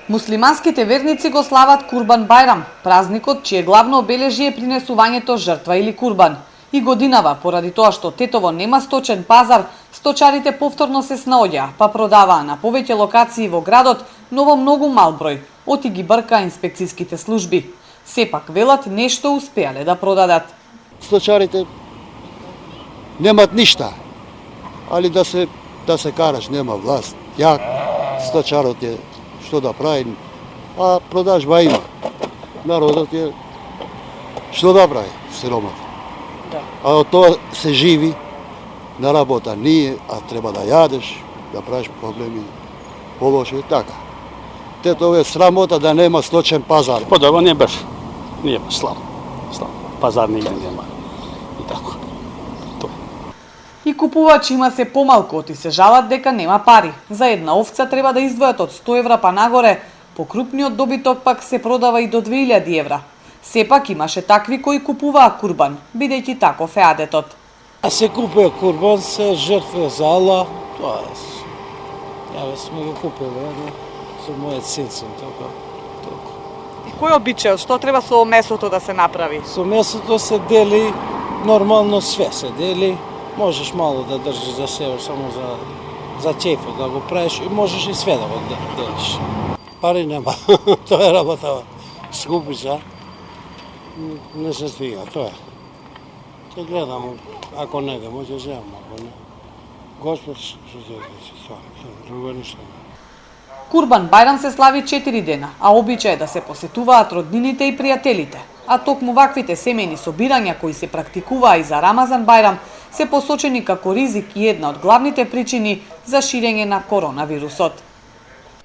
Муслиманските верници го слават Курбан Бајрам, празникот чие главно обележие е принесувањето жртва или курбан. И годинава, поради тоа што Тетово нема сточен пазар, сточарите повторно се снаоѓаа, па продаваа на повеќе локации во градот, но во многу мал број, оти ги брка инспекцијските служби. Сепак, велат, нешто успеале да продадат. Сточарите немат ништа, али да се караш, нема власт. Ја, сточарот е што да прави, а продажба има. Народот е што да прави, сиромат. Да. А од тоа се живи, на работа ние, а треба да јадеш, да правиш проблеми, полоши, така. Тето е срамота да нема сточен пазар. Подобро не беше. Nije baš slabo. Pazar nigde nema. I tako. To. И купувачи има се помалку, оти се жалат дека нема пари. За една овца треба да издвојат од 100 евра па нагоре, покрупниот добиток пак се продава и до 2000 евра. Сепак имаше такви кои купуваа курбан, бидејќи таков е адетот. А се купува курбан, се жртва за Аллах, тоа е. Ја сме го купили, со мојот син сум, така. Кој обичајот, што треба со месото да се направи? Со месото се дели, нормално све се дели, можеш мало да држиш за себе, само за чефот да го правиш и можеш и све да го делиш. Пари нема, тоа е работа. Скупица, не се стига, тоа е. Ќе гледам, ако не да може земам, ако не. Господ што се тоа, друго ништо не. Курбан Бајрам се слави 4 дена, а обичај е да се посетуваат роднините и пријателите. А токму ваквите семејни собирања кои се практикуваа и за Рамазан Бајрам се посочени како ризик и една од главните причини за ширење на коронавирусот.